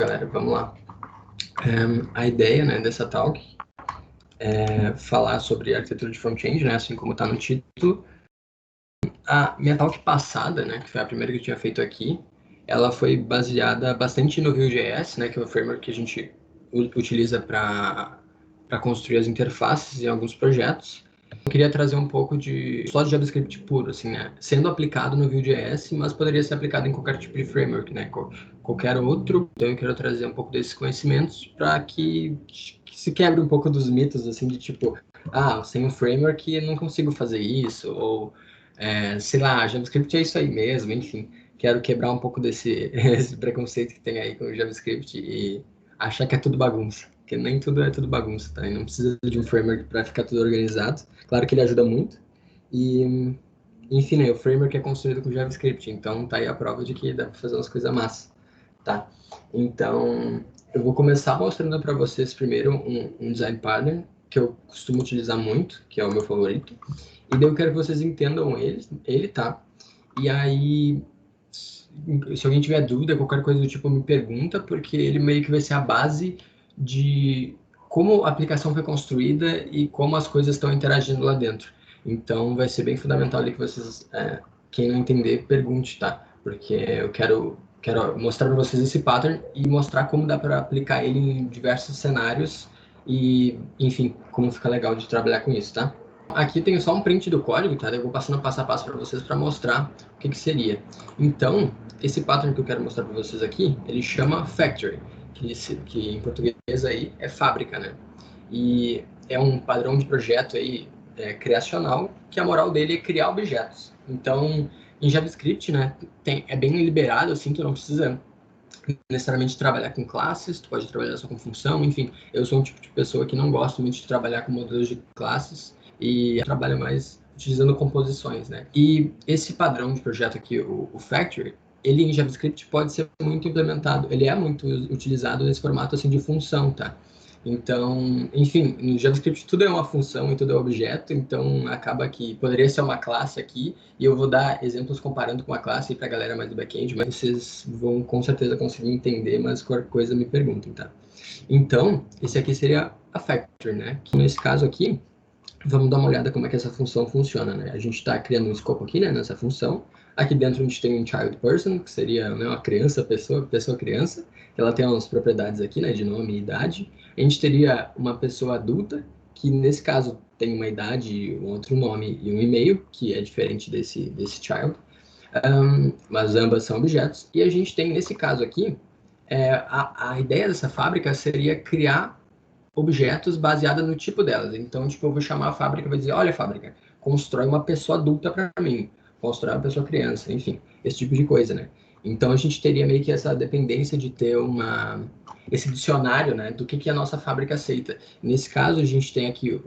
Galera, vamos lá. A ideia, né, dessa talk é falar sobre arquitetura de front-end, né, assim como está no título. A minha talk passada, né, que foi a primeira que eu tinha feito aqui, ela foi baseada bastante no Vue.js, né, que é o framework que a gente utiliza para construir as interfaces em alguns projetos. Eu queria trazer um pouco só de JavaScript puro, assim, né, sendo aplicado no Vue.js, mas poderia ser aplicado em qualquer tipo de framework, né, qualquer outro. Então eu quero trazer um pouco desses conhecimentos para que se quebre um pouco dos mitos, assim, de tipo, sem um framework eu não consigo fazer isso, ou sei lá, JavaScript é isso aí mesmo, enfim. Quero quebrar um pouco esse preconceito que tem aí com o JavaScript e achar que é tudo bagunça. Porque nem tudo é tudo bagunça, tá? E não precisa de um framework para ficar tudo organizado. Claro que ele ajuda muito. E, enfim, né, o framework é construído com JavaScript, então tá aí a prova de que dá para fazer umas coisas massas, tá? Então, eu vou começar mostrando para vocês primeiro um design pattern que eu costumo utilizar muito, que é o meu favorito. E daí eu quero que vocês entendam ele, tá? E aí, se alguém tiver dúvida, qualquer coisa do tipo, me pergunta, porque ele meio que vai ser a base de como a aplicação foi construída e como as coisas estão interagindo lá dentro. Então, vai ser bem fundamental ali que vocês, quem não entender, pergunte, tá? Porque eu quero mostrar para vocês esse pattern e mostrar como dá para aplicar ele em diversos cenários e, enfim, como fica legal de trabalhar com isso, tá? Aqui tem só um print do código, tá? Eu vou passando passo a passo para vocês para mostrar o que seria. Então, esse pattern que eu quero mostrar para vocês aqui, ele chama Factory, que em português aí é fábrica, né? E é um padrão de projeto aí criacional, que a moral dele é criar objetos. Então, em JavaScript, né, é bem liberado, assim, tu não precisa necessariamente trabalhar com classes, tu pode trabalhar só com função, enfim. Eu sou um tipo de pessoa que não gosto muito de trabalhar com modelos de classes e trabalho mais utilizando composições, né? E esse padrão de projeto aqui, o Factory, ele em JavaScript pode ser muito implementado, ele é muito utilizado nesse formato assim de função, tá? Então, enfim, no JavaScript tudo é uma função e tudo é objeto, então acaba que poderia ser uma classe aqui, e eu vou dar exemplos comparando com a classe para a galera mais do back-end, mas vocês vão com certeza conseguir entender, mas qualquer coisa me perguntem, tá? Então, esse aqui seria a factor, né? Que nesse caso aqui, vamos dar uma olhada como é que essa função funciona, né? A gente está criando um escopo aqui, né, nessa função. Aqui dentro a gente tem um child person, que seria, né, uma criança, pessoa criança, que ela tem umas propriedades aqui, né, de nome e idade. A gente teria uma pessoa adulta, que nesse caso tem uma idade, um outro nome e um e-mail, que é diferente desse child. Mas ambas são objetos. E a gente tem, nesse caso aqui, a ideia dessa fábrica seria criar objetos baseada no tipo delas. Então, tipo, eu vou chamar a fábrica e vou dizer, olha, fábrica, constrói uma pessoa adulta para mim, constrói uma pessoa criança, enfim, esse tipo de coisa, né? Então, a gente teria meio que essa dependência de ter esse dicionário, né, do que a nossa fábrica aceita. Nesse caso, a gente tem aqui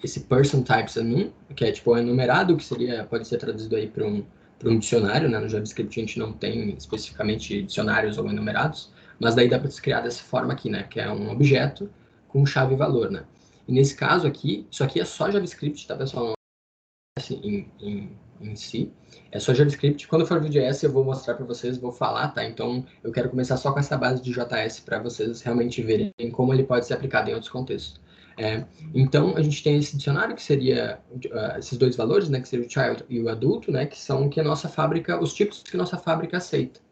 esse person types enum, que é tipo enumerado, que pode ser traduzido aí para um dicionário, né? No JavaScript a gente não tem especificamente dicionários ou enumerados, mas daí dá para se criar dessa forma aqui, né? Que é um objeto com chave e valor, né? E nesse caso aqui, isso aqui é só JavaScript, tá, pessoal? Não é assim, em si. É só JavaScript. Quando for Vue.js eu vou mostrar para vocês, vou falar, tá? Então eu quero começar só com essa base de JS para vocês realmente verem como ele pode ser aplicado em outros contextos. Então a gente tem esse dicionário que seria esses dois valores, né? Que seria o child e o adulto, né? Que são que a nossa fábrica, os tipos que a nossa fábrica aceita.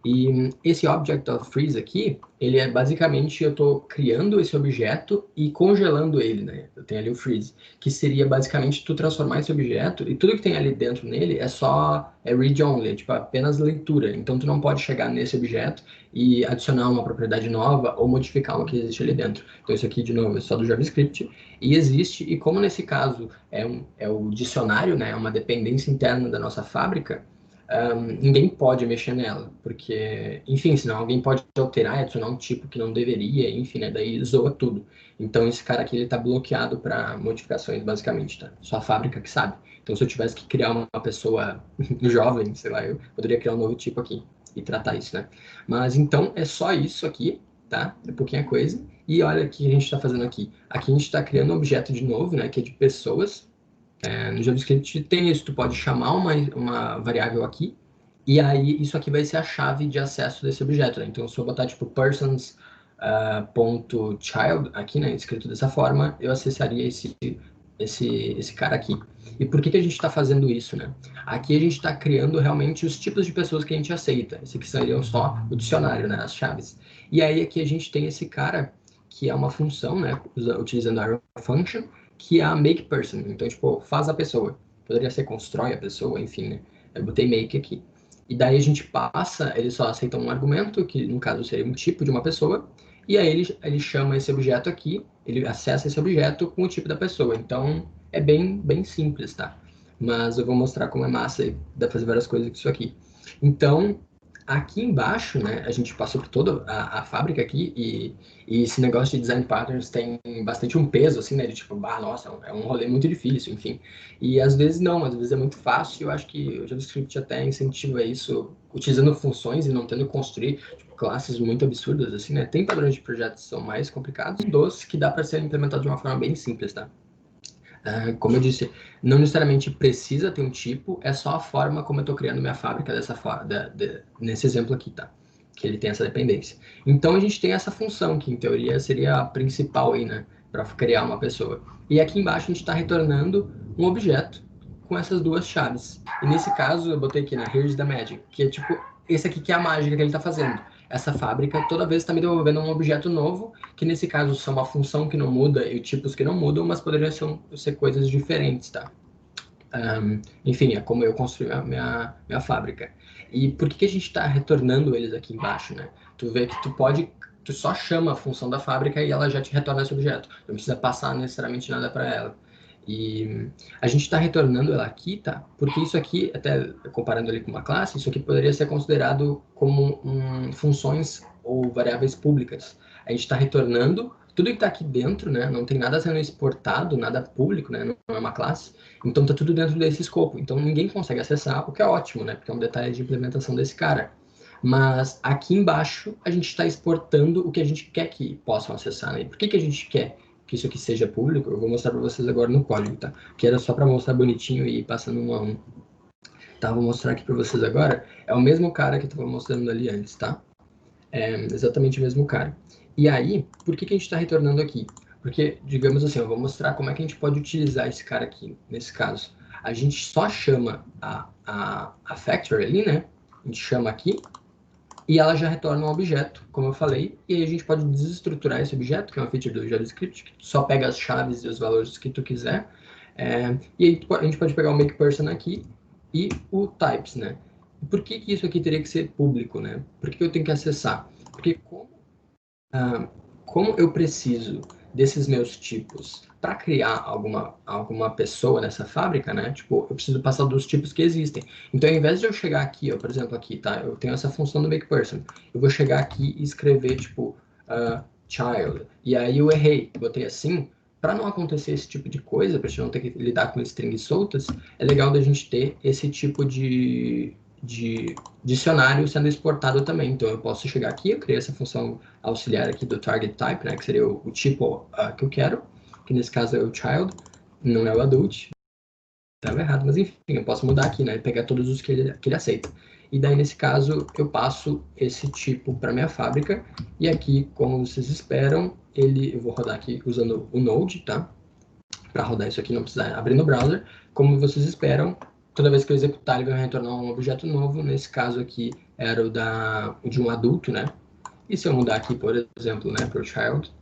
E esse Object of Freeze aqui, ele é basicamente, eu estou criando esse objeto e congelando ele, né? Eu tenho ali o freeze, que seria basicamente tu transformar esse objeto e tudo que tem ali dentro nele é read only, é tipo apenas leitura. Então tu não pode chegar nesse objeto e adicionar uma propriedade nova ou modificar uma que existe ali dentro. Então isso aqui, de novo, é só do JavaScript e existe, e como nesse caso é o dicionário, né? É uma dependência interna da nossa fábrica, ninguém pode mexer nela, porque, enfim, senão alguém pode alterar e adicionar um tipo que não deveria, enfim, né, daí zoa tudo. Então esse cara aqui, ele tá bloqueado para modificações, basicamente, tá? Só a fábrica que sabe. Então se eu tivesse que criar uma pessoa jovem, sei lá, eu poderia criar um novo tipo aqui e tratar isso, né? Mas então é só isso aqui, tá? É pouquinha coisa. E olha o que a gente está fazendo aqui. Aqui a gente está criando um objeto de novo, né, que é de pessoas. No JavaScript tem isso, tu pode chamar uma variável aqui E aí, isso aqui vai ser a chave de acesso desse objeto, né? Então, se eu botar, tipo, persons, ponto child aqui, né, escrito dessa forma, eu acessaria esse cara aqui. E por que que a gente está fazendo isso, né? Aqui a gente está criando realmente os tipos de pessoas que a gente aceita. Esse aqui seriam só o dicionário, né, as chaves. E aí aqui a gente tem esse cara que é uma função, né, utilizando a arrow function, que é a make person. Então, tipo, faz a pessoa. Poderia ser constrói a pessoa, enfim, né? Eu botei make aqui. E daí a gente passa, ele só aceita um argumento, que no caso seria um tipo de uma pessoa, e aí ele chama esse objeto aqui, ele acessa esse objeto com o tipo da pessoa. Então é bem simples, tá? Mas eu vou mostrar como é massa e dá pra fazer várias coisas com isso aqui. Então, aqui embaixo, né, a gente passou por toda a fábrica aqui e esse negócio de design patterns tem bastante um peso, assim, né, de tipo, nossa, é um rolê muito difícil, enfim. E às vezes não, às vezes é muito fácil. Eu acho que o JavaScript até incentiva isso, utilizando funções e não tendo que construir tipo, classes muito absurdas, assim, né? Tem padrões de projetos que são mais complicados e dos que dá para ser implementado de uma forma bem simples, tá? Como eu disse, não necessariamente precisa ter um tipo, é só a forma como eu estou criando minha fábrica dessa forma, nesse exemplo aqui, tá? Que ele tem essa dependência. Então a gente tem essa função que em teoria seria a principal aí, né? Para criar uma pessoa. E aqui embaixo a gente está retornando um objeto com essas duas chaves. E nesse caso eu botei aqui, né? Here's the magic, que é tipo esse aqui que é a mágica que ele está fazendo. Essa fábrica toda vez está me devolvendo um objeto novo que nesse caso são uma função que não muda e tipos que não mudam, mas poderiam ser coisas diferentes, tá? Enfim, é como eu construí a minha fábrica. E por que que a gente está retornando eles aqui embaixo, né? Tu vê que tu só chama a função da fábrica e ela já te retorna esse objeto. Não precisa passar necessariamente nada para ela. E a gente está retornando ela aqui, tá? Porque isso aqui, até comparando ali com uma classe, isso aqui poderia ser considerado como funções ou variáveis públicas. A gente está retornando tudo que está aqui dentro, né? Não tem nada sendo exportado, nada público, né? Não é uma classe. Então tá tudo dentro desse escopo. Então ninguém consegue acessar, o que é ótimo, né? Porque é um detalhe de implementação desse cara. Mas aqui embaixo a gente está exportando o que a gente quer que possam acessar, né? E por que que a gente quer que isso aqui seja público? Eu vou mostrar para vocês agora no código, tá? Que era só para mostrar bonitinho e ir passando um a um. Tá, vou mostrar aqui para vocês agora. É o mesmo cara que eu estava mostrando ali antes, tá? É exatamente o mesmo cara. E aí, por que que a gente está retornando aqui? Porque, digamos assim, eu vou mostrar como é que a gente pode utilizar esse cara aqui, nesse caso. A gente só chama a factory ali, né? A gente chama aqui e ela já retorna um objeto, como eu falei, e aí a gente pode desestruturar esse objeto, que é uma feature do JavaScript, que só pega as chaves e os valores que tu quiser. E aí a gente pode pegar o makePerson aqui e o types, né? Por que que isso aqui teria que ser público, né? Por que que eu tenho que acessar? Porque como eu preciso desses meus tipos para criar alguma pessoa nessa fábrica, né? Tipo, eu preciso passar dos tipos que existem. Então, ao invés de eu chegar aqui, ó, por exemplo, aqui, tá? Eu tenho essa função do makePerson. Eu vou chegar aqui e escrever, tipo, child. E aí eu errei, botei assim. Para não acontecer esse tipo de coisa, para a gente não ter que lidar com strings soltas, é legal da gente ter esse tipo de dicionário sendo exportado também. Então, eu posso chegar aqui, eu criei essa função auxiliar aqui do target type, né, que seria o tipo que eu quero, que nesse caso é o child, não é o adult. Estava errado, mas enfim, eu posso mudar aqui, né, pegar todos os que ele aceita. E daí, nesse caso, eu passo esse tipo para minha fábrica, e aqui, como vocês esperam, eu vou rodar aqui usando o Node, tá? Para rodar isso aqui, não precisa abrir no browser. Como vocês esperam, toda vez que eu executar, ele vai retornar um objeto novo. Nesse caso aqui, era de um adulto, né? E se eu mudar aqui, por exemplo, né, para o child,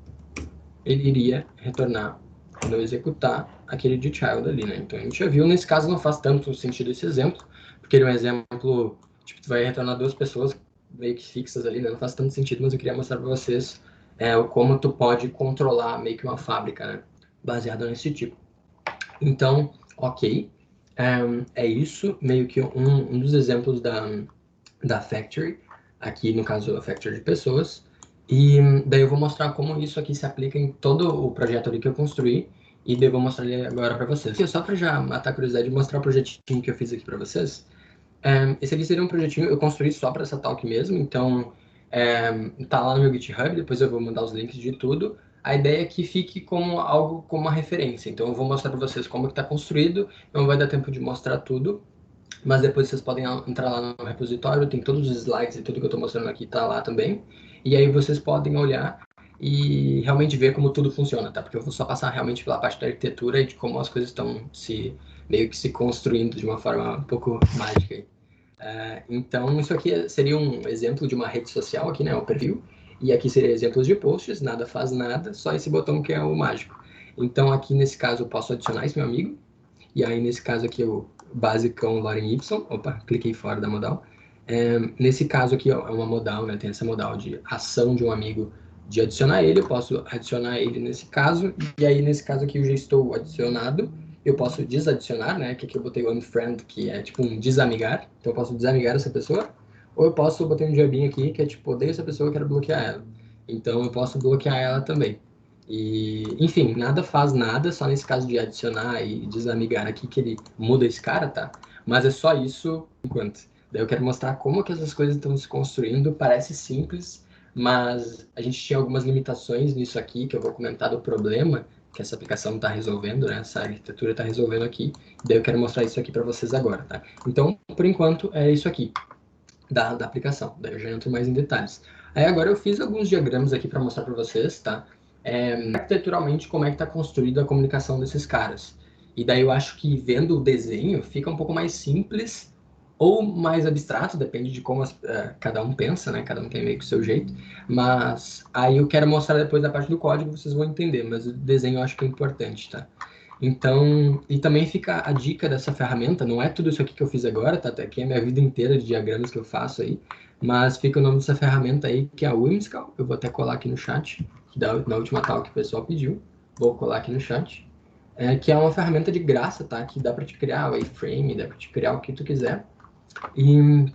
ele iria retornar, quando eu executar, aquele de child ali, né? Então a gente já viu, nesse caso não faz tanto sentido esse exemplo, porque ele é um exemplo, tipo, tu vai retornar duas pessoas meio que fixas ali, né? Não faz tanto sentido, mas eu queria mostrar para vocês como tu pode controlar meio que uma fábrica, né? Baseado nesse tipo. Então, ok, é isso, meio que um dos exemplos da Factory, aqui no caso a Factory de pessoas, e daí eu vou mostrar como isso aqui se aplica em todo o projeto ali que eu construí, e daí eu vou mostrar ele agora para vocês. E só para já matar a curiosidade e mostrar o projetinho que eu fiz aqui para vocês, esse aqui seria um projetinho que eu construí só para essa talk mesmo, então tá lá no meu GitHub, depois eu vou mandar os links de tudo. A ideia é que fique como algo como uma referência, então eu vou mostrar para vocês como que está construído, não vai dar tempo de mostrar tudo, mas depois vocês podem entrar lá no repositório, tem todos os slides e tudo que eu estou mostrando aqui está lá também, e aí vocês podem olhar e realmente ver como tudo funciona, tá? Porque eu vou só passar realmente pela parte da arquitetura e de como as coisas estão meio que se construindo de uma forma um pouco mágica aí. Então, isso aqui seria um exemplo de uma rede social aqui, né? O perfil. E aqui seria exemplos de posts, nada faz nada, só esse botão que é o mágico. Então, aqui nesse caso, eu posso adicionar esse meu amigo. E aí, nesse caso aqui, o basicão Lorem Ipsum. Opa, cliquei fora da modal. Nesse caso aqui, ó, é uma modal, né? Tem essa modal de ação de um amigo de adicionar ele. Eu posso adicionar ele nesse caso. E aí, nesse caso aqui, eu já estou adicionado. Eu posso desadicionar, né? Que aqui eu botei o unfriend, que é tipo um desamigar. Então eu posso desamigar essa pessoa. Ou eu posso botar um diabinho aqui, que é tipo, odeio essa pessoa, quero bloquear ela. Então eu posso bloquear ela também. E, enfim, nada faz nada, só nesse caso de adicionar e desamigar aqui que ele muda esse cara, tá? Mas é só isso enquanto. Daí eu quero mostrar como que essas coisas estão se construindo. Parece simples, mas a gente tinha algumas limitações nisso aqui, que eu vou comentar do problema que essa aplicação está resolvendo, né? Essa arquitetura está resolvendo aqui. Daí eu quero mostrar isso aqui para vocês agora, tá? Então, por enquanto, é isso aqui da aplicação. Daí eu já entro mais em detalhes. Aí agora eu fiz alguns diagramas aqui para mostrar para vocês, tá? Arquiteturalmente, como é que está construída a comunicação desses caras. E daí eu acho que vendo o desenho fica um pouco mais simples ou mais abstrato, depende de como cada um pensa, né? Cada um tem meio que o seu jeito. Mas aí eu quero mostrar depois da parte do código, vocês vão entender. Mas o desenho eu acho que é importante, tá? Então, e também fica a dica dessa ferramenta, não é tudo isso aqui que eu fiz agora, tá? Até aqui é a minha vida inteira de diagramas que eu faço aí, mas fica o nome dessa ferramenta aí, que é a Whimsical. Eu vou até colar aqui no chat, que na última talk que o pessoal pediu. Vou colar aqui no chat. Que é uma ferramenta de graça, tá? Que dá para te criar o iframe, dá para te criar o que tu quiser. E,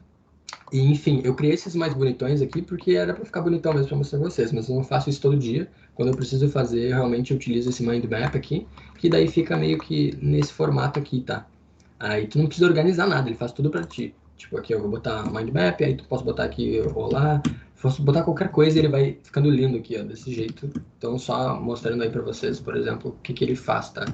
enfim, eu criei esses mais bonitões aqui porque era para ficar bonitão mesmo para mostrar pra vocês, mas eu não faço isso todo dia. Quando eu preciso fazer, eu realmente utilizo esse mind map aqui, que daí fica meio que nesse formato aqui, tá? Aí tu não precisa organizar nada, ele faz tudo para ti. Tipo, aqui eu vou botar mind map, aí tu posso botar aqui olá, posso botar qualquer coisa e ele vai ficando lindo aqui, ó, desse jeito. Então, só mostrando aí para vocês, por exemplo, o que que ele faz, tá?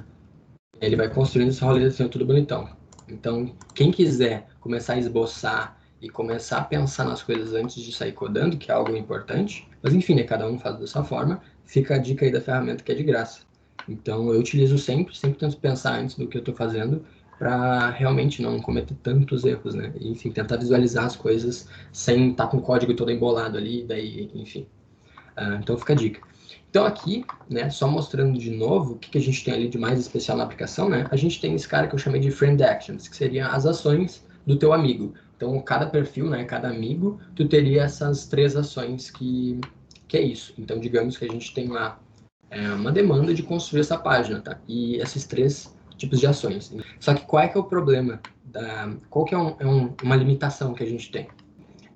Ele vai construindo essa roleta tudo bonitão. Então, quem quiser começar a esboçar e começar a pensar nas coisas antes de sair codando, que é algo importante, mas enfim, né, cada um faz dessa forma, fica a dica aí da ferramenta que é de graça. Então, eu utilizo sempre tento pensar antes do que eu estou fazendo para realmente não cometer tantos erros, né? E, enfim, tentar visualizar as coisas sem estar com o código todo embolado ali, daí, enfim. Então, fica a dica. Então aqui, né, só mostrando de novo o que a gente tem ali de mais especial na aplicação, né? A gente tem esse cara que eu chamei de Friend Actions, que seriam as ações do teu amigo. Então cada perfil, né, cada amigo, tu teria essas 3 ações que é isso. Então digamos que a gente tem lá uma demanda de construir essa página, tá? E esses 3 tipos de ações. Só que qual é que é o problema? Qual que é uma limitação que a gente tem?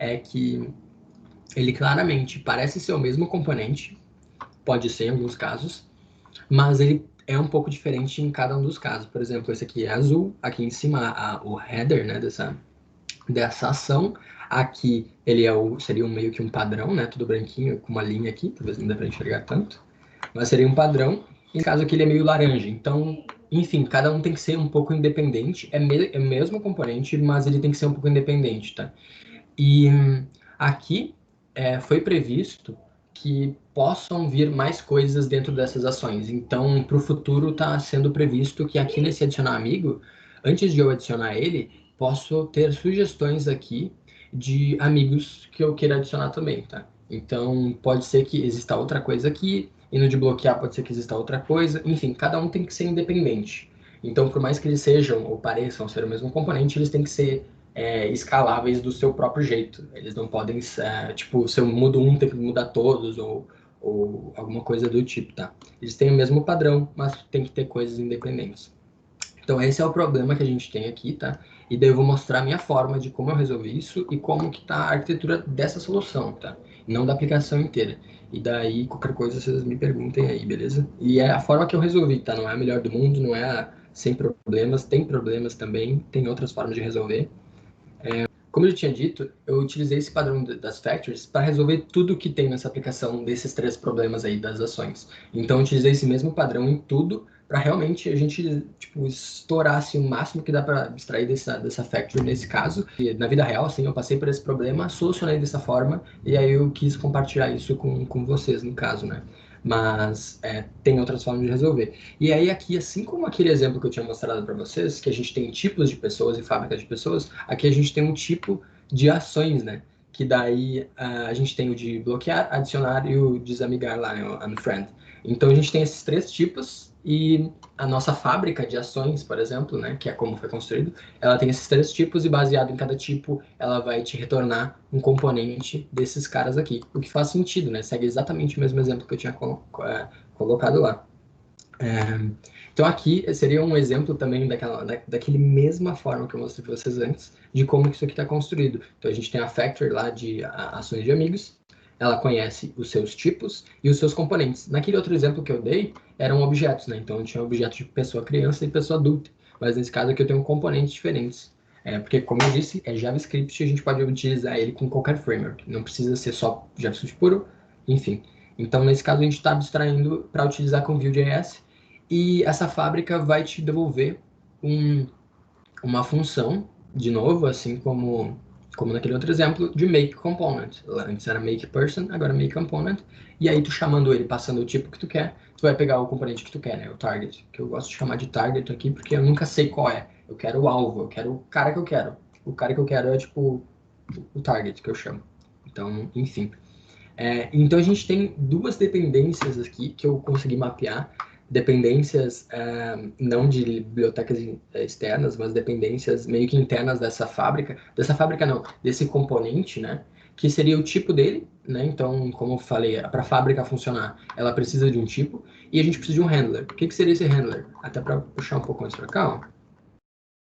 É que ele claramente parece ser o mesmo componente, pode ser em alguns casos, mas ele é um pouco diferente em cada um dos casos. Por exemplo, esse aqui é azul, aqui em cima o header, né, dessa ação. Aqui ele seria meio que um padrão, né, tudo branquinho com uma linha aqui, talvez não dê para enxergar tanto, mas seria um padrão. Em caso aqui ele é meio laranja, então, enfim, cada um tem que ser um pouco independente, é o mesmo componente, mas ele tem que ser um pouco independente, tá? E aqui foi previsto que possam vir mais coisas dentro dessas ações. Então, para o futuro, está sendo previsto que aqui nesse adicionar amigo, antes de eu adicionar ele, posso ter sugestões aqui de amigos que eu queira adicionar também, tá? Então, pode ser que exista outra coisa aqui, e no de bloquear pode ser que exista outra coisa. Enfim, cada um tem que ser independente. Então, por mais que eles sejam ou pareçam ser o mesmo componente, eles têm que ser escaláveis do seu próprio jeito. Eles não podem, tipo, se eu mudo um, tem que mudar todos, ou alguma coisa do tipo, tá? Eles têm o mesmo padrão, mas tem que ter coisas independentes. Então, esse é o problema que a gente tem aqui, tá? E daí eu vou mostrar a minha forma de como eu resolvi isso e como que tá a arquitetura dessa solução, tá? Não da aplicação inteira. E daí, qualquer coisa, vocês me perguntem aí, beleza? E é a forma que eu resolvi, tá? Não é a melhor do mundo, não é sem problemas, tem problemas também, tem outras formas de resolver. Como eu já tinha dito, eu utilizei esse padrão das factories para resolver tudo que tem nessa aplicação desses 3 problemas aí das ações. Então, eu utilizei esse mesmo padrão em tudo, para realmente a gente tipo, estourar assim, o máximo que dá para extrair dessa factory nesse caso. E na vida real, assim, eu passei por esse problema, solucionei dessa forma, e aí eu quis compartilhar isso com vocês, no caso, né? Mas tem outras formas de resolver. E aí aqui, assim como aquele exemplo que eu tinha mostrado para vocês, que a gente tem tipos de pessoas e fábricas de pessoas, aqui a gente tem um tipo de ações, né? Que daí a gente tem o de bloquear, adicionar e o desamigar lá, né? O unfriend. Então a gente tem esses três tipos e a nossa fábrica de ações, por exemplo, né, que é como foi construído, ela tem esses três tipos e baseado em cada tipo, ela vai te retornar um componente desses caras aqui. O que faz sentido, né? Segue exatamente o mesmo exemplo que eu tinha colocado lá. Então aqui seria um exemplo também daquele mesma forma que eu mostrei para vocês antes, de como que isso aqui está construído. Então a gente tem a factory lá de ações de amigos, ela conhece os seus tipos e os seus componentes. Naquele outro exemplo que eu dei, eram objetos, né? Então eu tinha objeto de pessoa criança e pessoa adulta. Mas nesse caso aqui eu tenho componentes diferentes. Porque, como eu disse, é JavaScript e a gente pode utilizar ele com qualquer framework. Não precisa ser só JavaScript puro, enfim. Então, nesse caso, a gente está abstraindo para utilizar com Vue.js e essa fábrica vai te devolver uma função, de novo, assim como naquele outro exemplo, de make component. Antes era make person, agora make component. E aí tu chamando ele, passando o tipo que tu quer, tu vai pegar o componente que tu quer, né? O target, que eu gosto de chamar de target aqui, porque eu nunca sei qual é. Eu quero o alvo, eu quero o cara que eu quero. O cara que eu quero é tipo o target que eu chamo. Então, enfim. Então a gente tem duas dependências aqui que eu consegui mapear, dependências não de bibliotecas externas, mas dependências meio que internas dessa fábrica não, desse componente, né? Que seria o tipo dele, né? Então, como eu falei, para a fábrica funcionar, ela precisa de um tipo e a gente precisa de um handler. O que seria esse handler? Até para puxar um pouco mais para cá, ó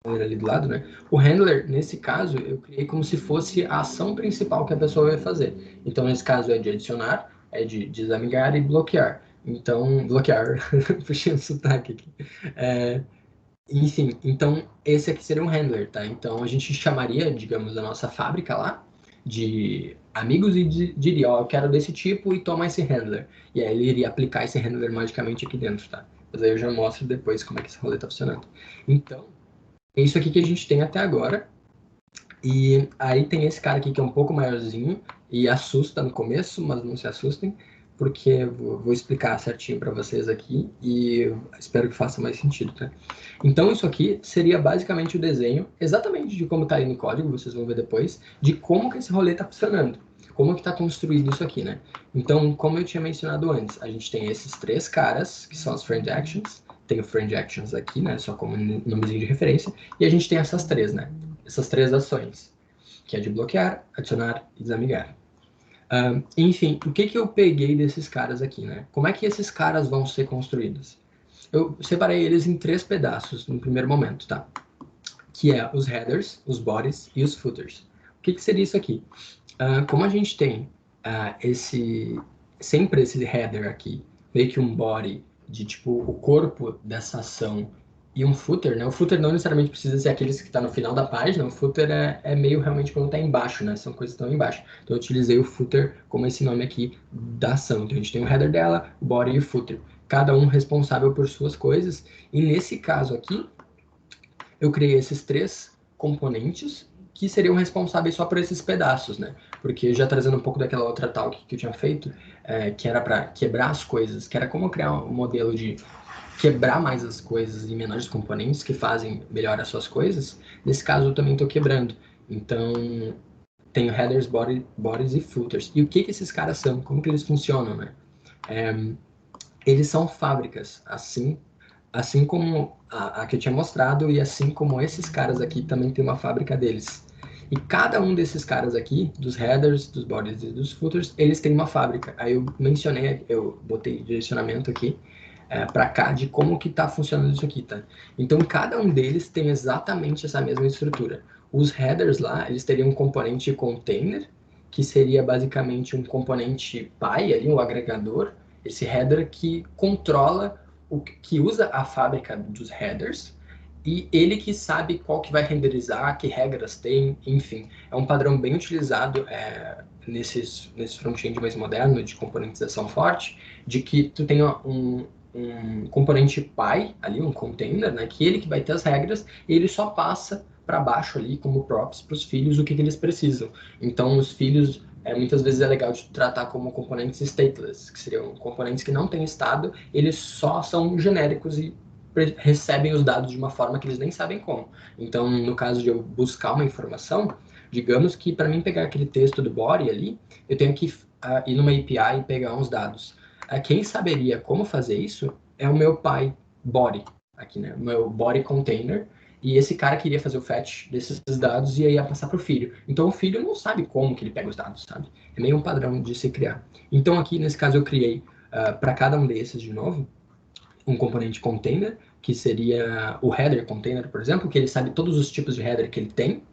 ali do lado, né? O handler, nesse caso, eu criei como se fosse a ação principal que a pessoa vai fazer. Então, nesse caso, é de adicionar, é de desamigar e bloquear. Então, bloquear, puxei um sotaque aqui. Enfim, então, esse aqui seria um handler, tá? Então, a gente chamaria, digamos, a nossa fábrica lá de amigos e diria, ó, eu quero desse tipo e toma esse handler. E aí ele iria aplicar esse handler magicamente aqui dentro, tá? Mas aí eu já mostro depois como é que esse rolê tá funcionando. Então, é isso aqui que a gente tem até agora. E aí tem esse cara aqui que é um pouco maiorzinho e assusta no começo, mas não se assustem, porque vou explicar certinho para vocês aqui e espero que faça mais sentido, tá? Então isso aqui seria basicamente o desenho, exatamente de como está aí no código, vocês vão ver depois, de como que esse rolê está funcionando, como que está construído isso aqui, né? Então, como eu tinha mencionado antes, a gente tem esses três caras, que são as friend actions, tem o friend actions aqui, né, só como nomezinho de referência, e a gente tem essas três, né? Essas três ações, que é de bloquear, adicionar e desamigar. Enfim, o que eu peguei desses caras aqui, né? Como é que esses caras vão ser construídos? Eu separei eles em três pedaços no primeiro momento, tá? Que é os headers, os bodies e os footers. O que seria isso aqui? Como a gente tem sempre esse header aqui, meio que um body de tipo o corpo dessa ação e um footer, né? O footer não necessariamente precisa ser aqueles que está no final da página, o footer é meio realmente quando está embaixo, né? São coisas que estão embaixo. Então eu utilizei o footer como esse nome aqui da ação. Então a gente tem o header dela, o body e o footer. Cada um responsável por suas coisas. E nesse caso aqui, eu criei esses três componentes que seriam responsáveis só por esses pedaços, né? Porque já trazendo um pouco daquela outra talk que eu tinha feito, que era para quebrar as coisas, que era como criar um modelo de quebrar mais as coisas em menores componentes que fazem melhor as suas coisas. Nesse caso, eu também estou quebrando. Então, tenho headers, bodies e footers. E o que esses caras são? Como que eles funcionam, né? Eles são fábricas, assim como a que eu tinha mostrado e assim como esses caras aqui também tem uma fábrica deles. E cada um desses caras aqui, dos headers, dos bodies e dos footers, eles têm uma fábrica. Aí eu mencionei, eu botei direcionamento aqui para cá de como que está funcionando isso aqui, tá? Então cada um deles tem exatamente essa mesma estrutura. Os headers lá, eles teriam um componente container, que seria basicamente um componente pai ali, um agregador, esse header que controla que usa a fábrica dos headers e ele que sabe qual que vai renderizar, que regras tem, enfim. É um padrão bem utilizado nesses front-end mais moderno de componentização forte, de que tu tenha um componente pai ali, um container, né, que ele que vai ter as regras, e ele só passa para baixo ali como props para os filhos o que eles precisam. Então os filhos muitas vezes é legal de tratar como componentes stateless, que seriam componentes que não têm estado, eles só são genéricos e recebem os dados de uma forma que eles nem sabem como. Então, no caso de eu buscar uma informação, digamos que para mim pegar aquele texto do body ali, eu tenho que ir numa API e pegar uns dados. Quem saberia como fazer isso é o meu pai body, aqui, né? O meu body container, e esse cara queria fazer o fetch desses dados e aí ia passar para o filho. Então o filho não sabe como que ele pega os dados, sabe? É meio um padrão de se criar. Então aqui nesse caso eu criei para cada um desses de novo um componente container, que seria o header container, por exemplo, que ele sabe todos os tipos de header que ele tem,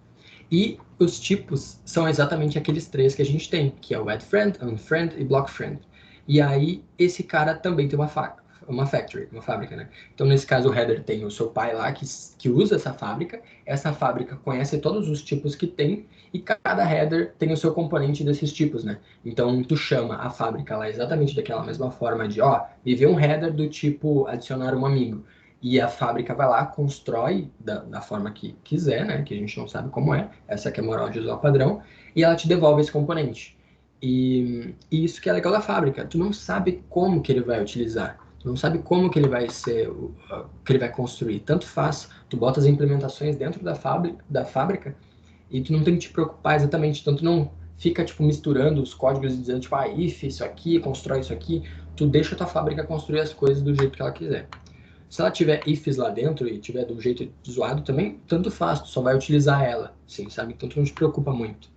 e os tipos são exatamente aqueles três que a gente tem, que é o add friend, unfriend e block friend. E aí esse cara também tem uma factory, uma fábrica, né? Então nesse caso o header tem o seu pai lá que usa essa fábrica conhece todos os tipos que tem e cada header tem o seu componente desses tipos, né? Então tu chama a fábrica lá exatamente daquela mesma forma de, me vê um header do tipo adicionar um amigo. E a fábrica vai lá, constrói da forma que quiser, né? Que a gente não sabe como é. Essa que é a moral de usar o padrão. E ela te devolve esse componente. E isso que é legal da fábrica. Tu não sabe como que ele vai utilizar. Tu não sabe como que ele vai ser, que ele vai construir. Tanto faz, tu bota as implementações dentro da fábrica e tu não tem que te preocupar exatamente. Tanto não fica, tipo, misturando os códigos e dizendo, tipo, if isso aqui, constrói isso aqui. Tu deixa a tua fábrica construir as coisas do jeito que ela quiser. Se ela tiver ifs lá dentro e tiver do jeito zoado também, tanto faz, tu só vai utilizar ela, assim, sabe? Então tu não te preocupa muito.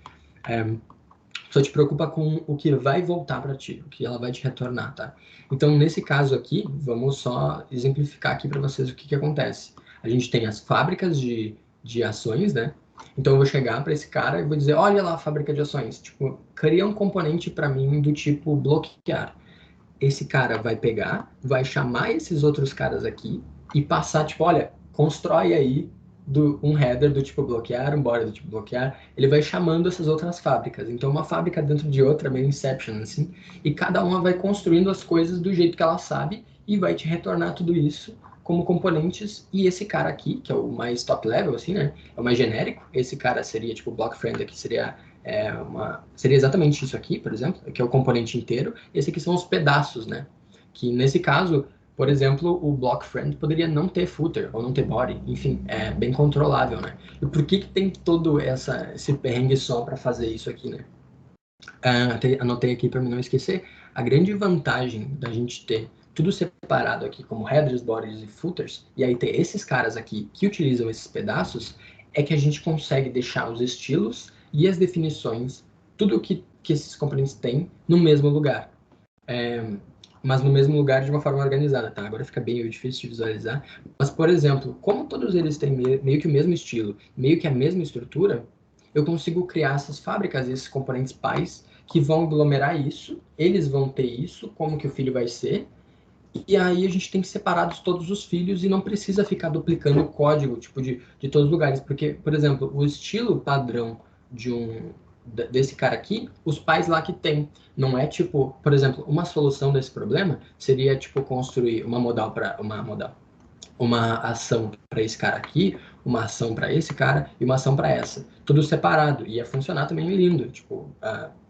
Só te preocupa com o que vai voltar para ti, o que ela vai te retornar, tá? Então, nesse caso aqui, vamos só exemplificar aqui para vocês o que acontece. A gente tem as fábricas de ações, né? Então, eu vou chegar para esse cara e vou dizer, olha lá a fábrica de ações. Tipo, cria um componente para mim do tipo bloquear. Esse cara vai pegar, vai chamar esses outros caras aqui e passar, tipo, olha, constrói aí um header do tipo bloquear, um body do tipo bloquear, ele vai chamando essas outras fábricas. Então, uma fábrica dentro de outra, meio Inception, assim, e cada uma vai construindo as coisas do jeito que ela sabe e vai te retornar tudo isso como componentes. E esse cara aqui, que é o mais top level, assim, né, é o mais genérico, esse cara seria, tipo, block friend aqui seria seria exatamente isso aqui, por exemplo, que é o componente inteiro, e esse aqui são os pedaços, né? Que nesse caso, por exemplo, o block friend poderia não ter footer ou não ter body, enfim, é bem controlável, né? E por que tem todo esse perrengue só para fazer isso aqui, né? Anotei aqui para mim não esquecer, a grande vantagem da gente ter tudo separado aqui como headers, bodies e footers, e aí ter esses caras aqui que utilizam esses pedaços, é que a gente consegue deixar os estilos e as definições, tudo que esses componentes têm, no mesmo lugar. Mas no mesmo lugar de uma forma organizada, tá? Agora fica bem difícil de visualizar. Mas, por exemplo, como todos eles têm meio que o mesmo estilo, meio que a mesma estrutura, eu consigo criar essas fábricas, esses componentes pais, que vão aglomerar isso, eles vão ter isso, como que o filho vai ser, e aí a gente tem separados todos os filhos e não precisa ficar duplicando o código, tipo, de todos os lugares. Porque, por exemplo, o estilo padrão desse cara aqui, os pais lá que tem. Não é tipo, por exemplo, uma solução desse problema seria, tipo, construir uma ação para esse cara aqui, uma ação para esse cara e uma ação para essa. Tudo separado. Ia funcionar também lindo. Tipo,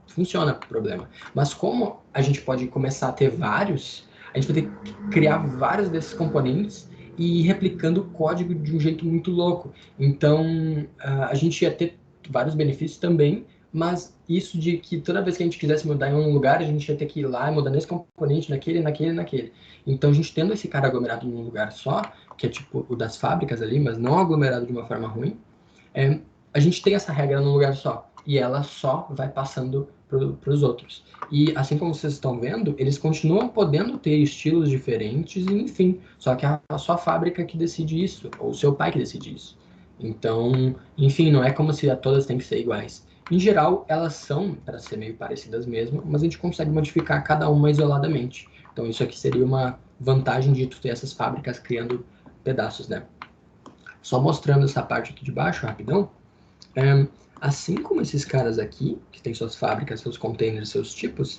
funciona o problema. Mas como a gente pode começar a ter vários, a gente vai ter que criar vários desses componentes e ir replicando o código de um jeito muito louco. Então, a gente ia ter vários benefícios também, mas isso de que toda vez que a gente quisesse mudar em um lugar, a gente ia ter que ir lá e mudar nesse componente, naquele. Então, a gente tendo esse cara aglomerado em um lugar só, que é tipo o das fábricas ali, mas não aglomerado de uma forma ruim, a gente tem essa regra num lugar só. E ela só vai passando para os outros. E assim como vocês estão vendo, eles continuam podendo ter estilos diferentes, e, enfim, só que é a sua fábrica que decide isso, ou o seu pai que decide isso. Então, enfim, não é como se todas têm que ser iguais. Em geral, elas são para ser meio parecidas mesmo, mas a gente consegue modificar cada uma isoladamente. Então, isso aqui seria uma vantagem de tu ter essas fábricas criando pedaços, né? Só mostrando essa parte aqui de baixo, rapidão. Assim como esses caras aqui, que tem suas fábricas, seus containers, seus tipos,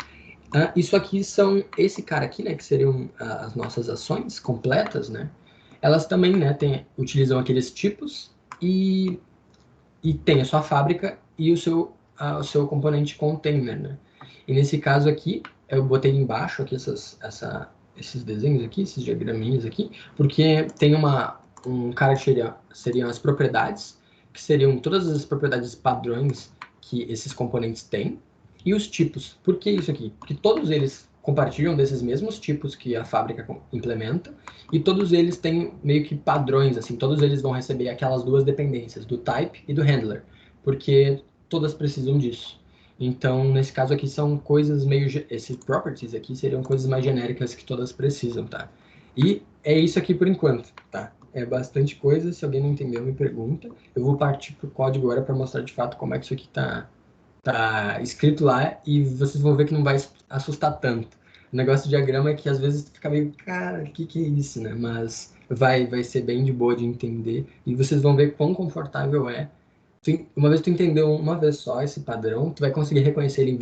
Isso aqui são, esse cara aqui, né, que seriam as nossas ações completas, né, elas também, né, utilizam aqueles tipos e tem a sua fábrica e o seu componente container, né. E nesse caso aqui, eu botei embaixo aqui esses desenhos aqui, esses diagraminhas aqui, porque tem um cara que seriam as propriedades, que seriam todas as propriedades padrões que esses componentes têm, e os tipos. Por que isso aqui? Porque todos eles compartilham desses mesmos tipos que a fábrica implementa, e todos eles têm meio que padrões, assim, todos eles vão receber aquelas duas dependências, do type e do handler, porque todas precisam disso. Então, nesse caso aqui, são coisas meio... Esses properties aqui seriam coisas mais genéricas que todas precisam, tá? E é isso aqui por enquanto, tá? É bastante coisa, se alguém não entendeu, me pergunta. Eu vou partir pro código agora para mostrar de fato como é que isso aqui tá escrito lá e vocês vão ver que não vai assustar tanto. O negócio de diagrama é que às vezes fica meio, cara, o que é isso, né? Mas vai ser bem de boa de entender e vocês vão ver quão confortável é. Uma vez tu entendeu uma vez só esse padrão, tu vai conseguir reconhecer ele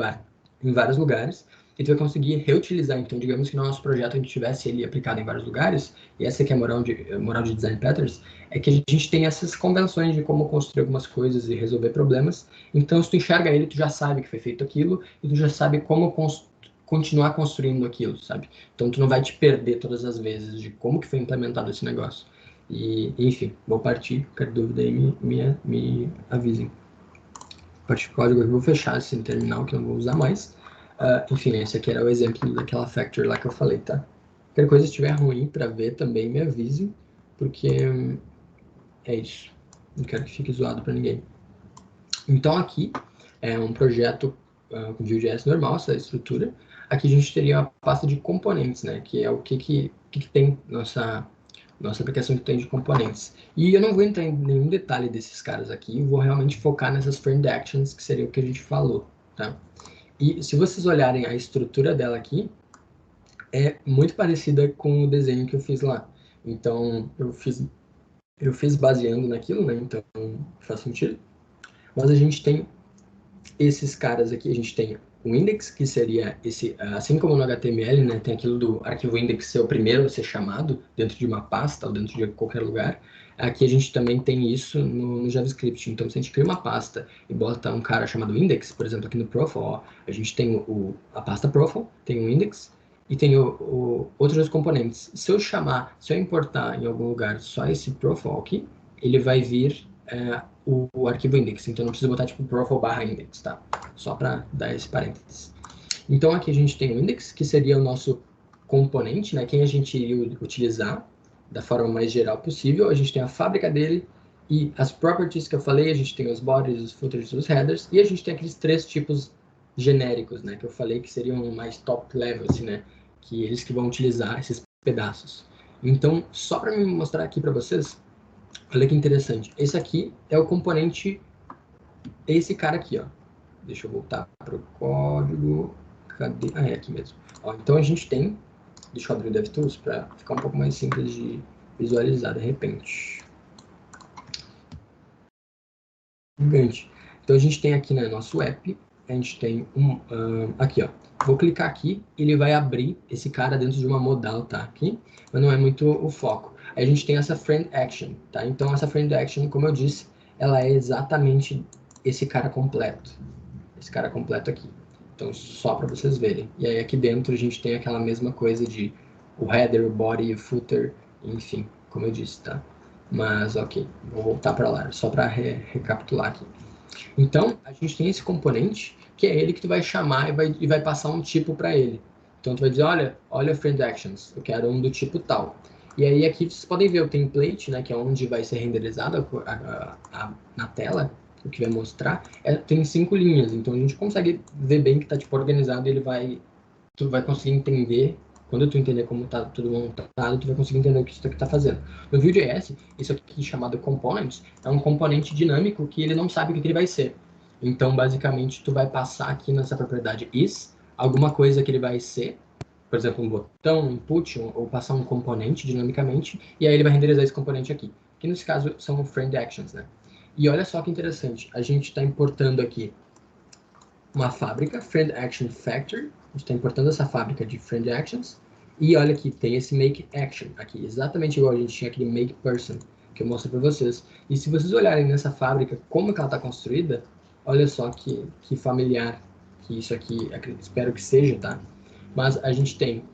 em vários lugares e tu vai conseguir reutilizar. Então, digamos que no nosso projeto a gente tivesse ele aplicado em vários lugares, e essa aqui é a moral de Design Patterns, é que a gente tem essas convenções de como construir algumas coisas e resolver problemas. Então, se tu enxerga ele, tu já sabe que foi feito aquilo e tu já sabe como continuar construindo aquilo, sabe? Então, tu não vai te perder todas as vezes de como que foi implementado esse negócio. E, enfim, vou partir. Qualquer dúvida aí, me avisem. A partir do código eu vou fechar esse terminal que eu não vou usar mais. Enfim, esse aqui era o exemplo daquela factory lá que eu falei, tá? Qualquer coisa estiver ruim para ver também, me avisem, porque é isso. Não quero que fique zoado para ninguém. Então aqui é um projeto com Vue.js normal, essa estrutura. Aqui a gente teria uma pasta de componentes, né? Que é o que tem nossa aplicação que tem de componentes. E eu não vou entrar em nenhum detalhe desses caras aqui, vou realmente focar nessas framed actions, que seria o que a gente falou, tá? E se vocês olharem a estrutura dela aqui, é muito parecida com o desenho que eu fiz lá. Então, eu fiz baseando naquilo, né? Então, faz sentido. Mas a gente tem esses caras aqui, a gente tem o index, que seria esse, assim como no HTML, né, tem aquilo do arquivo index ser o primeiro a ser chamado dentro de uma pasta ou dentro de qualquer lugar. Aqui a gente também tem isso no JavaScript. Então, se a gente cria uma pasta e bota um cara chamado index, por exemplo, aqui no profile, ó, a gente tem a pasta profile, tem o index e tem outros componentes. Se eu importar em algum lugar só esse profile aqui, ele vai vir o arquivo index, então não precisa botar tipo profile/index, tá? Só para dar esse parênteses. Então aqui a gente tem o index, que seria o nosso componente, né? Quem a gente iria utilizar da forma mais geral possível. A gente tem a fábrica dele e as properties que eu falei, a gente tem os bodies, os footers, os headers, e a gente tem aqueles três tipos genéricos, né? Que eu falei que seriam mais top level, assim, né? Que eles que vão utilizar esses pedaços. Então, só para me mostrar aqui para vocês, olha que interessante. Esse aqui é o componente, esse cara aqui, ó. Deixa eu voltar para o código. Cadê? Ah, é aqui mesmo. Ó, então a gente tem, deixa eu abrir o DevTools para ficar um pouco mais simples de visualizar de repente. Gigante. Então a gente tem aqui, né, nosso app, a gente tem aqui, ó. Vou clicar aqui, ele vai abrir esse cara dentro de uma modal, tá? Aqui, mas não é muito o foco. Aí a gente tem essa friend action, tá? Então essa friend action, como eu disse, ela é exatamente esse cara completo. Esse cara completo aqui. Então só para vocês verem. E aí aqui dentro a gente tem aquela mesma coisa de o header, o body, o footer, enfim, como eu disse, tá? Mas ok, vou voltar para lá, só para recapitular aqui. Então, a gente tem esse componente, que é ele que tu vai chamar e vai passar um tipo para ele. Então, tu vai dizer, olha friend actions, eu quero um do tipo tal. E aí aqui vocês podem ver o template, né, que é onde vai ser renderizado na tela, o que vai mostrar, tem 5 linhas, então a gente consegue ver bem que está tipo, organizado e tu vai conseguir entender. Quando tu entender como está tudo montado, tu vai conseguir entender o que isso aqui está fazendo. No Vue.js, isso aqui chamado Components, é um componente dinâmico que ele não sabe o que ele vai ser. Então, basicamente, tu vai passar aqui nessa propriedade is, alguma coisa que ele vai ser, por exemplo, um botão, um input, ou passar um componente dinamicamente, e aí ele vai renderizar esse componente aqui. Que nesse caso são friend actions, né? E olha só que interessante, a gente está importando aqui uma fábrica, friend action factory, A gente está importando essa fábrica de friend actions. E olha aqui, tem esse make action aqui, exatamente igual a gente tinha aquele make person, que eu mostro para vocês. E se vocês olharem nessa fábrica, como que ela está construída, olha só que familiar que isso aqui, espero que seja, tá? Mas a gente tem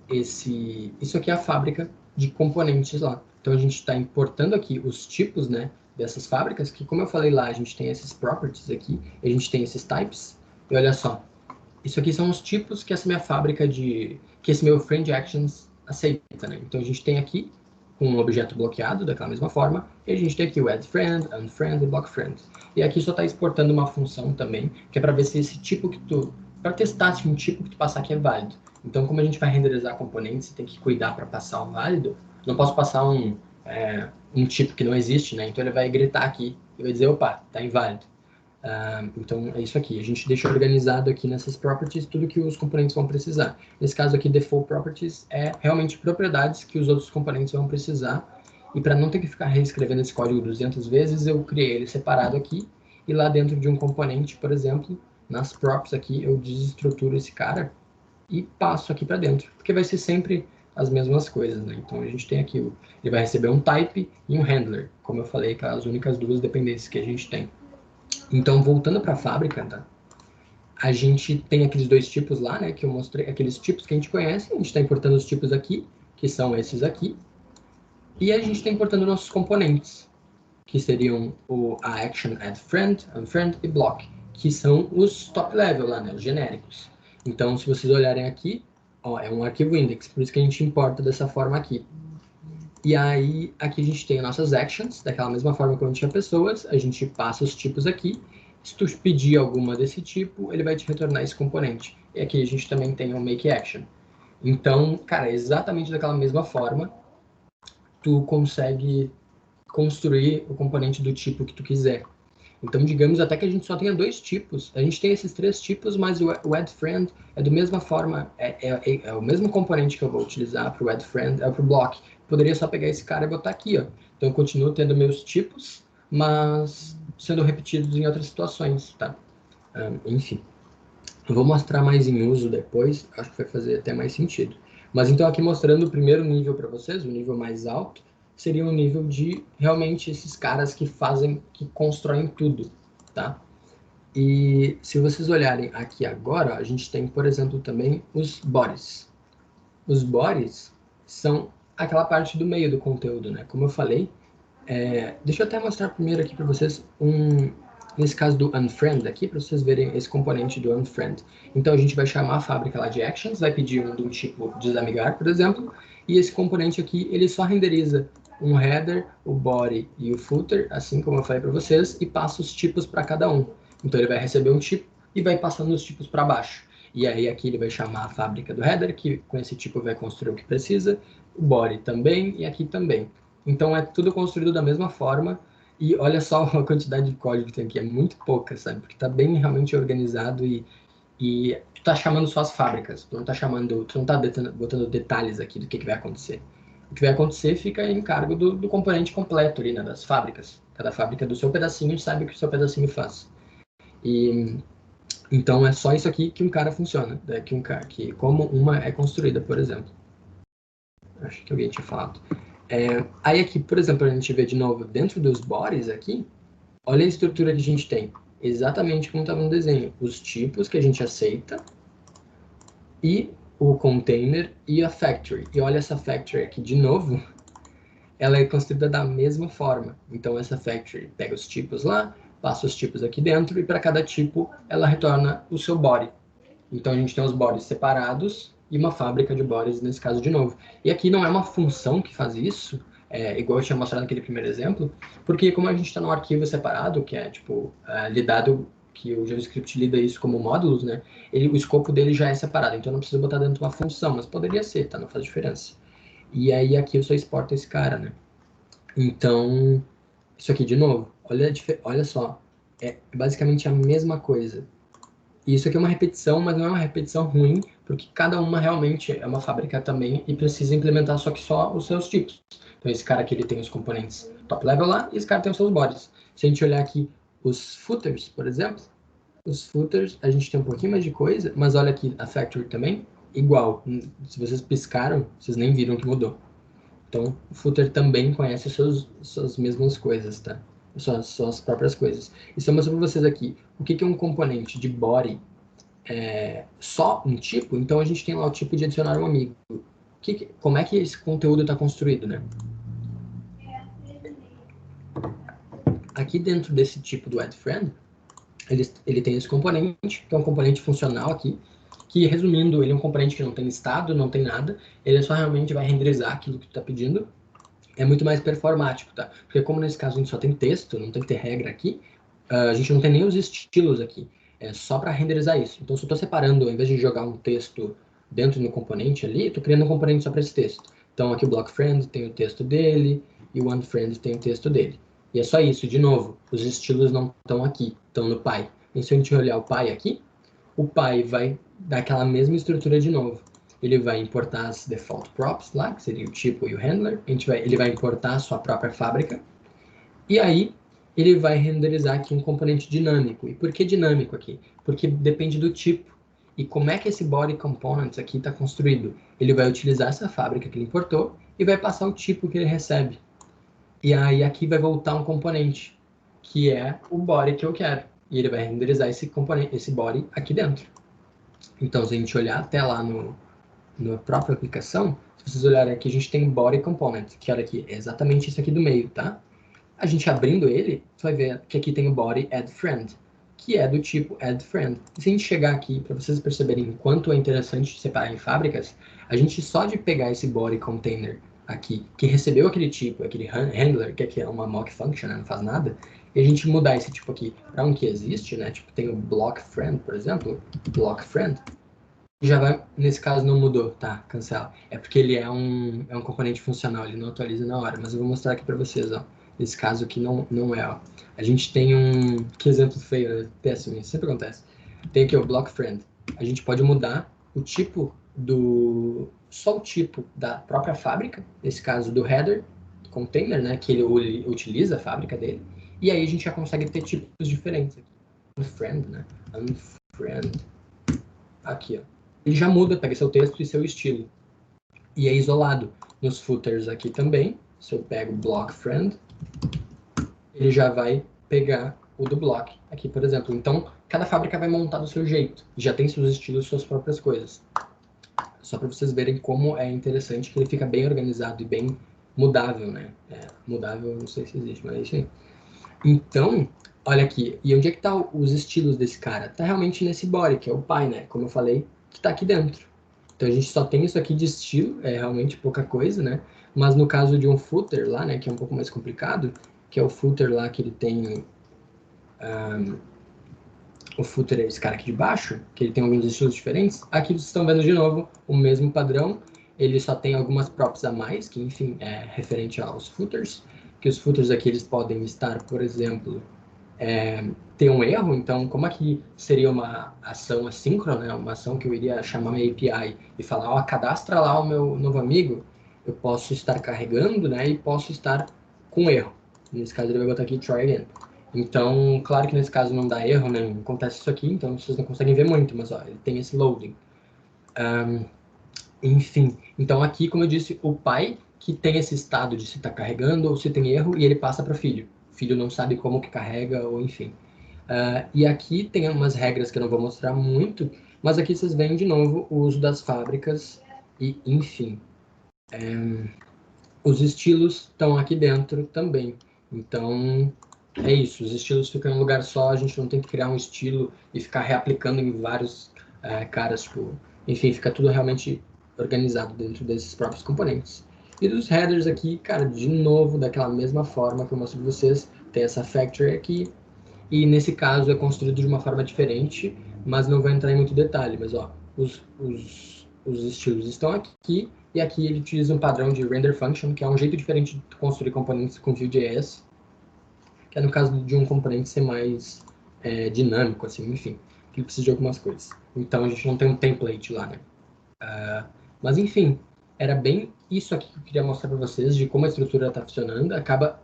isso aqui é a fábrica de componentes lá. Então a gente está importando aqui os tipos, né, dessas fábricas, que como eu falei lá, a gente tem esses properties aqui, a gente tem esses types, e olha só, isso aqui são os tipos que essa minha fábrica que esse meu friend actions aceita, né? Então a gente tem aqui um objeto bloqueado daquela mesma forma, e a gente tem aqui o add friend, unfriend e block friend. E aqui só está exportando uma função também, que é para ver se esse tipo para testar se um tipo que tu passar aqui é válido. Então, como a gente vai renderizar componentes, você tem que cuidar para passar o válido, não posso passar um tipo que não existe, né? Então ele vai gritar aqui e vai dizer, opa, tá inválido. Então é isso aqui, a gente deixa organizado aqui nessas properties tudo que os componentes vão precisar. Nesse caso aqui, default properties é realmente propriedades que os outros componentes vão precisar, e para não ter que ficar reescrevendo esse código 200 vezes, eu criei ele separado aqui, e lá dentro de um componente, por exemplo, nas props aqui, eu desestruturo esse cara e passo aqui para dentro, porque vai ser sempre as mesmas coisas, né? Então a gente tem aqui, ele vai receber um type e um handler, como eu falei, que são as únicas duas dependências que a gente tem. Então, voltando para a fábrica, tá? A gente tem aqueles dois tipos lá, né? Que eu mostrei, aqueles tipos que a gente conhece. A gente está importando os tipos aqui, que são esses aqui. E a gente está importando nossos componentes, que seriam a action add friend, unfriend e block, que são os top level lá, né? Os genéricos. Então, se vocês olharem aqui, ó, é um arquivo index, por isso que a gente importa dessa forma aqui. E aí, aqui a gente tem nossas actions, daquela mesma forma que a gente tinha pessoas, a gente passa os tipos aqui. Se tu pedir alguma desse tipo, ele vai te retornar esse componente. E aqui a gente também tem o make action. Então, cara, exatamente daquela mesma forma, tu consegue construir o componente do tipo que tu quiser. Então, digamos até que a gente só tenha dois tipos. A gente tem esses três tipos, mas o add friend é da mesma forma, é o mesmo componente que eu vou utilizar para o add friend, é para o block. Poderia só pegar esse cara e botar aqui, ó. Então, eu continuo tendo meus tipos, mas sendo repetidos em outras situações, tá? Enfim. Eu vou mostrar mais em uso depois, acho que vai fazer até mais sentido. Mas então aqui mostrando o primeiro nível para vocês, o nível mais alto, seria um nível de realmente esses caras que fazem, que constroem tudo, tá? E se vocês olharem aqui agora, a gente tem, por exemplo, também os bodies. Os bodies são aquela parte do meio do conteúdo, né? Como eu falei, deixa eu até mostrar primeiro aqui para vocês nesse caso do unfriend aqui, para vocês verem esse componente do unfriend. Então a gente vai chamar a fábrica lá de actions, vai pedir um do tipo desamigar, por exemplo, e esse componente aqui, ele só renderiza um header, o body e o footer, assim como eu falei para vocês, e passa os tipos para cada um. Então ele vai receber um tipo e vai passando os tipos para baixo. E aí aqui ele vai chamar a fábrica do header, que com esse tipo vai construir o que precisa, o body também e aqui também. Então é tudo construído da mesma forma, e olha só a quantidade de código que tem aqui, é muito pouca, sabe? Porque está bem realmente organizado e tu tá chamando só as fábricas, tu não tá chamando, tu não tá botando detalhes aqui do que vai acontecer. O que vai acontecer fica em cargo do componente completo ali, né, das fábricas. Cada fábrica do seu pedacinho sabe o que o seu pedacinho faz. E então é só isso aqui que um cara funciona, né? Que como uma é construída, por exemplo. Acho que alguém tinha falado. Aí aqui, por exemplo, a gente vê de novo dentro dos bodies aqui, olha a estrutura que a gente tem. Exatamente como estava no desenho. Os tipos que a gente aceita e o container e a factory. E olha essa factory aqui de novo, ela é construída da mesma forma. Então essa factory pega os tipos lá, passa os tipos aqui dentro e para cada tipo ela retorna o seu body. Então a gente tem os bodies separados e uma fábrica de bodies nesse caso de novo. E aqui não é uma função que faz isso, igual eu tinha mostrado naquele primeiro exemplo, porque como a gente está num arquivo separado, que é tipo lidado, que o JavaScript lida isso como módulos, né? O escopo dele já é separado, então não precisa botar dentro de uma função, mas poderia ser, tá? Não faz diferença. E aí aqui eu só exporto esse cara, né? Então, isso aqui de novo, olha só, é basicamente a mesma coisa. E isso aqui é uma repetição, mas não é uma repetição ruim, porque cada uma realmente é uma fábrica também e precisa implementar só os seus tipos. Então esse cara aqui ele tem os componentes top level lá e esse cara tem os seus bodies. Se a gente olhar aqui os footers, por exemplo, Os footers, a gente tem um pouquinho mais de coisa, mas olha aqui, a factory também, igual. Se vocês piscaram, vocês nem viram que mudou. Então, o footer também conhece suas mesmas coisas, tá? Suas próprias coisas. E só mostrar para vocês aqui, o que é um componente de body só um tipo? Então, a gente tem lá o tipo de adicionar um amigo. Como é que esse conteúdo está construído, né? Aqui dentro desse tipo do add friend, ele tem esse componente, que é um componente funcional aqui, que, resumindo, ele é um componente que não tem estado, não tem nada, ele só realmente vai renderizar aquilo que tu está pedindo. É muito mais performático, tá? Porque como nesse caso a gente só tem texto, não tem que ter regra aqui, a gente não tem nem os estilos aqui. É só para renderizar isso. Então, se eu estou separando, ao invés de jogar um texto dentro do componente ali, estou criando um componente só para esse texto. Então, aqui o block friend tem o texto dele e o unfriend tem o texto dele. E é só isso. De novo, os estilos não estão aqui, estão no pai. E se a gente olhar o pai aqui, o pai vai dar aquela mesma estrutura de novo. Ele vai importar as default props lá, que seria o tipo e o handler. Ele vai importar a sua própria fábrica. E aí, ele vai renderizar aqui um componente dinâmico. E por que dinâmico aqui? Porque depende do tipo. E como é que esse body components aqui está construído? Ele vai utilizar essa fábrica que ele importou e vai passar o tipo que ele recebe. E aí aqui vai voltar um componente, que é o body que eu quero. E ele vai renderizar esse componente, esse body aqui dentro. Então, se a gente olhar até lá na própria aplicação, se vocês olharem aqui, a gente tem body component, que olha aqui, é exatamente isso aqui do meio, tá? A gente abrindo ele, você vai ver que aqui tem o body add friend, que é do tipo add friend. E se a gente chegar aqui, para vocês perceberem o quanto é interessante separar em fábricas, a gente só de pegar esse body container aqui, que recebeu aquele tipo, aquele handler, que aqui é uma mock function, né, não faz nada, e a gente mudar esse tipo aqui para um que existe, né, tipo tem o block friend, por exemplo, block friend, já vai, nesse caso não mudou, tá, cancela. É porque ele é um componente funcional, ele não atualiza na hora, mas eu vou mostrar aqui para vocês, ó. Nesse caso aqui não é, ó. A gente tem que exemplo feio, né? Péssimo, isso sempre acontece. Tem aqui o block friend. A gente pode mudar o tipo só o tipo da própria fábrica, nesse caso do header, container, né, que ele utiliza a fábrica dele. E aí a gente já consegue ter tipos diferentes aqui. Unfriend, né? Unfriend. Aqui, ó. Ele já muda, pega seu texto e seu estilo. E é isolado. Nos footers aqui também, se eu pego block friend, ele já vai pegar o do block aqui, por exemplo. Então, cada fábrica vai montar do seu jeito. Já tem seus estilos, suas próprias coisas. Só para vocês verem como é interessante que ele fica bem organizado e bem mudável, né? Mudável, não sei se existe, mas é isso aí. Então, olha aqui. E onde é que tá os estilos desse cara? Tá realmente nesse body, que é o pai, né? Como eu falei, que tá aqui dentro. Então a gente só tem isso aqui de estilo, é realmente pouca coisa, né? Mas no caso de um footer lá, né, que é um pouco mais complicado, que é o footer lá que ele tem o footer é esse cara aqui de baixo, que ele tem alguns estilos diferentes. Aqui vocês estão vendo de novo o mesmo padrão, ele só tem algumas props a mais, que enfim é referente aos footers, que os footers aqui eles podem estar, por exemplo, ter um erro, então como aqui seria uma ação assíncrona, né, uma ação que eu iria chamar minha API e falar, ó, cadastra lá o meu novo amigo, eu posso estar carregando, né, e posso estar com erro. Nesse caso ele vai botar aqui try again. Então, claro que nesse caso não dá erro, né, acontece isso aqui, então vocês não conseguem ver muito, mas ó, ele tem esse loading. Enfim, então aqui, como eu disse, o pai que tem esse estado de se está carregando ou se tem erro e ele passa para o filho. O filho não sabe como que carrega ou enfim. E aqui tem umas regras que eu não vou mostrar muito, mas aqui vocês veem de novo o uso das fábricas e, enfim. Os estilos estão aqui dentro também. Então, é isso. Os estilos ficam em um lugar só, a gente não tem que criar um estilo e ficar reaplicando em vários caras, tipo... Enfim, fica tudo realmente organizado dentro desses próprios componentes. E dos headers aqui, cara, de novo, daquela mesma forma que eu mostrei para vocês, tem essa factory aqui, e nesse caso é construído de uma forma diferente, mas não vai entrar em muito detalhe. Mas ó, os estilos estão aqui, e aqui ele utiliza um padrão de render function, que é um jeito diferente de construir componentes com Vue.js, que é no caso de um componente ser mais dinâmico, assim, enfim, que ele precisa de algumas coisas. Então a gente não tem um template lá, né? Mas enfim, era bem isso aqui que eu queria mostrar para vocês, de como a estrutura está funcionando, acaba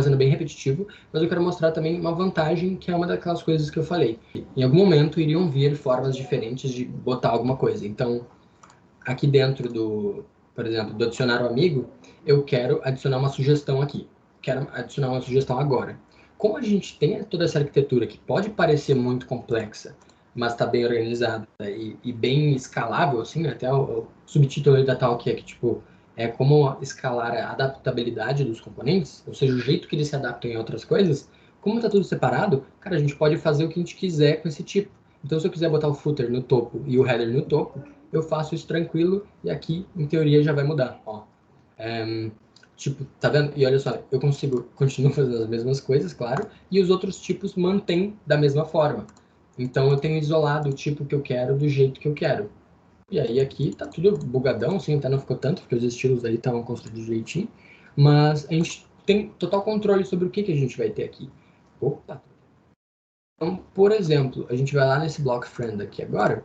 sendo bem repetitivo, mas eu quero mostrar também uma vantagem, que é uma daquelas coisas que eu falei. Em algum momento iriam vir formas diferentes de botar alguma coisa. Então, aqui dentro do, por exemplo, do adicionar o amigo, eu quero adicionar uma sugestão aqui. Quero adicionar uma sugestão agora. Como a gente tem toda essa arquitetura que pode parecer muito complexa, mas está bem organizada e bem escalável, assim, né? Até o subtítulo da talk é que, tipo, é como escalar a adaptabilidade dos componentes, ou seja, o jeito que eles se adaptam em outras coisas. Como está tudo separado, cara, a gente pode fazer o que a gente quiser com esse tipo. Então, se eu quiser botar o footer no topo e o header no topo, eu faço isso tranquilo e aqui, em teoria, já vai mudar. Ó. Tipo, tá vendo? E olha só, eu continuo fazendo as mesmas coisas, claro, e os outros tipos mantêm da mesma forma. Então eu tenho isolado o tipo que eu quero do jeito que eu quero. E aí aqui tá tudo bugadão, assim, até não ficou tanto, porque os estilos aí estavam construídos direitinho. Mas a gente tem total controle sobre o que a gente vai ter aqui. Opa! Então, por exemplo, a gente vai lá nesse block friend aqui agora,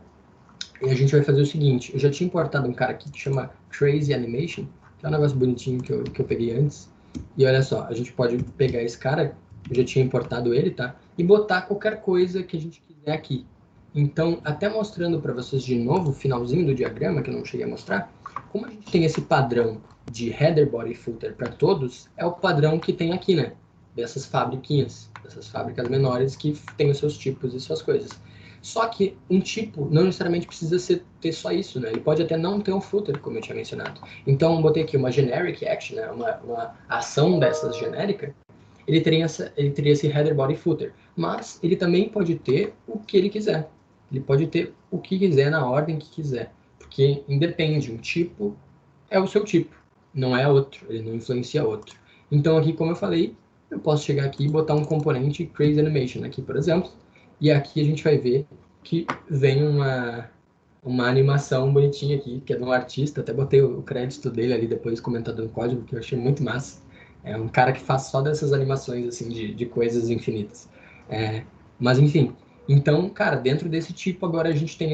e a gente vai fazer o seguinte, eu já tinha importado um cara aqui que chama Crazy Animation, que é um negócio bonitinho que eu peguei antes. E olha só, a gente pode pegar esse cara, eu já tinha importado ele, tá? E botar qualquer coisa que a gente quiser aqui. Então, até mostrando para vocês de novo o finalzinho do diagrama, que eu não cheguei a mostrar, como a gente tem esse padrão de header, body e footer para todos, é o padrão que tem aqui, né? Dessas fabriquinhas, dessas fábricas menores que têm os seus tipos e suas coisas. Só que um tipo não necessariamente precisa ter só isso, né? Ele pode até não ter um footer, como eu tinha mencionado. Então, eu botei aqui uma generic action, né? uma ação dessas genérica. Ele teria esse header, body, footer. Mas ele também pode ter o que ele quiser. Ele pode ter o que quiser na ordem que quiser. Porque independe, um tipo é o seu tipo, não é outro. Ele não influencia outro. Então, aqui, como eu falei, eu posso chegar aqui e botar um componente Crazy Animation aqui, por exemplo. E aqui a gente vai ver que vem uma animação bonitinha aqui, que é de um artista. Até botei o crédito dele ali depois comentado no código, que eu achei muito massa. É um cara que faz só dessas animações, assim, de coisas infinitas. Mas, enfim. Então, cara, dentro desse tipo, agora a gente tem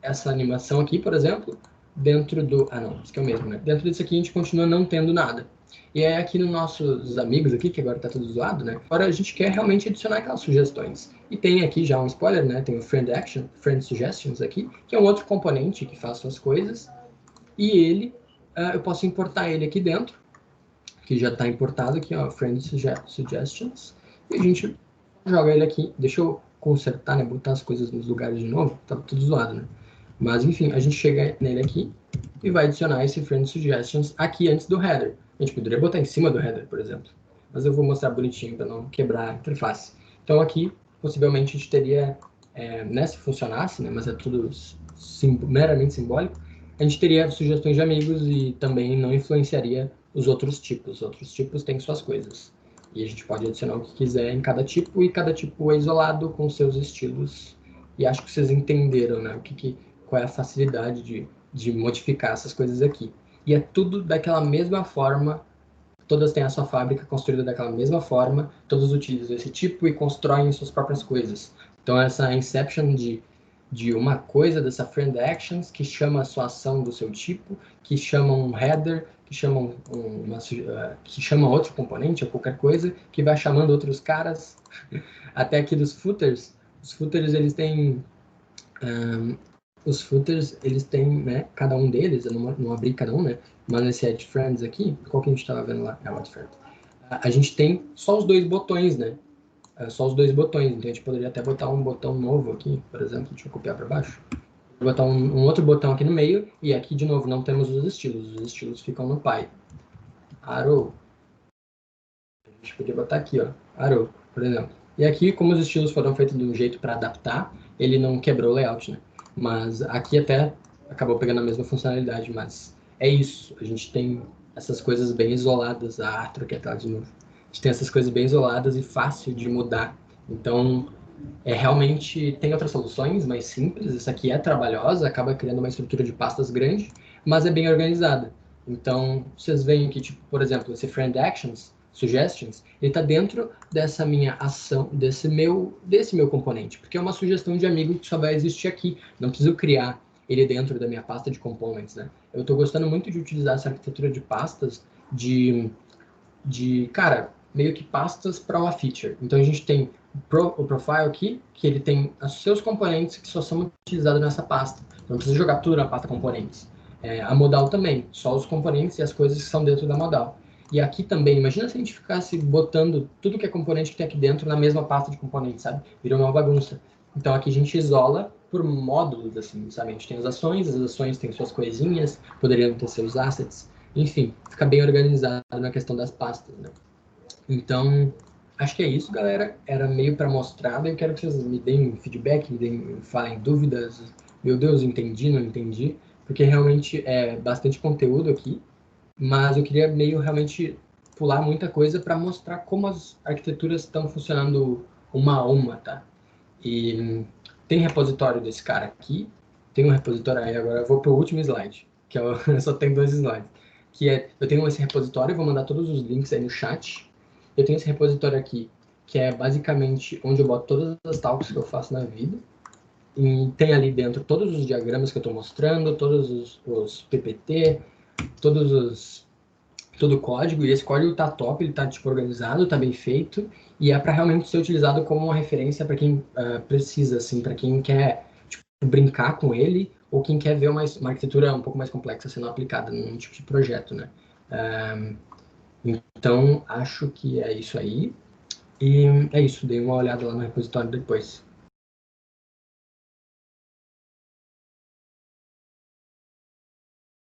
essa animação aqui, por exemplo, dentro do... Ah, não, isso aqui é o mesmo, né? Dentro desse aqui a gente continua não tendo nada. E é aqui nos nossos amigos aqui, que agora tá tudo zoado, né? Agora a gente quer realmente adicionar aquelas sugestões. E tem aqui já um spoiler, né? Tem o Friend Action, Friend Suggestions aqui, que é um outro componente que faz suas coisas. E ele, eu posso importar ele aqui dentro, que já está importado aqui, ó, Friend Suggestions. E a gente joga ele aqui. Deixa eu consertar, né? Botar as coisas nos lugares de novo. Tava tudo zoado, né? Mas, enfim, a gente chega nele aqui e vai adicionar esse Friend Suggestions aqui antes do header. A gente poderia botar em cima do header, por exemplo. Mas eu vou mostrar bonitinho para não quebrar a interface. Então, aqui, possivelmente, a gente teria, né, se funcionasse, né, mas é tudo meramente simbólico, a gente teria sugestões de amigos e também não influenciaria os outros tipos. Os outros tipos têm suas coisas. E a gente pode adicionar o que quiser em cada tipo, e cada tipo é isolado com seus estilos. E acho que vocês entenderam, né? Qual é a facilidade de modificar essas coisas aqui. E é tudo daquela mesma forma, todas têm a sua fábrica construída daquela mesma forma, todos utilizam esse tipo e constroem suas próprias coisas. Então, essa inception de uma coisa, dessa friend actions, que chama a sua ação do seu tipo, que chama um header, que chama outro componente ou qualquer coisa, que vai chamando outros caras, até aqui dos footers. Os footers, eles têm né, cada um deles, eu não abri cada um, né, mas nesse Add Friends aqui, qual que a gente estava vendo lá? É o Add Friends. A gente tem só os dois botões, né, só os dois botões, então a gente poderia até botar um botão novo aqui, por exemplo, deixa eu copiar para baixo, vou botar um outro botão aqui no meio, e aqui, de novo, não temos os estilos ficam no pai. Arrow. A gente podia botar aqui, ó, Arrow, por exemplo. E aqui, como os estilos foram feitos de um jeito para adaptar, ele não quebrou o layout, né? Mas aqui até acabou pegando a mesma funcionalidade, mas é isso. A gente tem essas coisas bem isoladas. Troquei a tela de novo. A gente tem essas coisas bem isoladas e fácil de mudar. Então, realmente tem outras soluções mais simples. Essa aqui é trabalhosa, acaba criando uma estrutura de pastas grande, mas é bem organizada. Então, vocês veem que, tipo, por exemplo, esse Friend Actions, Suggestions, ele está dentro dessa minha ação, desse meu componente, porque é uma sugestão de amigo que só vai existir aqui. Não preciso criar ele dentro da minha pasta de components, né? Eu estou gostando muito de utilizar essa arquitetura de pastas cara, meio que pastas para uma feature. Então a gente tem o profile aqui, que ele tem os seus componentes que só são utilizados nessa pasta. Então não precisa jogar tudo na pasta componentes. A modal também, só os componentes e as coisas que são dentro da modal. E aqui também, imagina se a gente ficasse botando tudo que é componente que tem aqui dentro na mesma pasta de componentes, sabe? Virou uma bagunça. Então aqui a gente isola por módulos, assim, sabe? A gente tem as ações têm suas coisinhas, poderiam ter seus assets, enfim, fica bem organizado na questão das pastas, né? Então, acho que é isso, galera. Era meio para mostrar, eu quero que vocês me deem feedback, me falem dúvidas. Meu Deus, entendi, não entendi? Porque realmente é bastante conteúdo aqui, mas eu queria meio realmente pular muita coisa para mostrar como as arquiteturas estão funcionando uma a uma, tá? E tem repositório desse cara aqui, tem um repositório aí, agora eu vou para o último slide, que só tem 2 slides, que é, eu tenho esse repositório, vou mandar todos os links aí no chat, eu tenho esse repositório aqui, que é basicamente onde eu boto todas as talks que eu faço na vida, e tem ali dentro todos os diagramas que eu estou mostrando, todos os PPT, todo o código, e esse código tá top, ele tá tipo organizado, tá bem feito, e é para realmente ser utilizado como uma referência para quem precisa, assim, para quem quer tipo, brincar com ele, ou quem quer ver uma arquitetura um pouco mais complexa sendo aplicada num tipo de projeto, né? Então, acho que é isso aí. E é isso, dei uma olhada lá no repositório depois.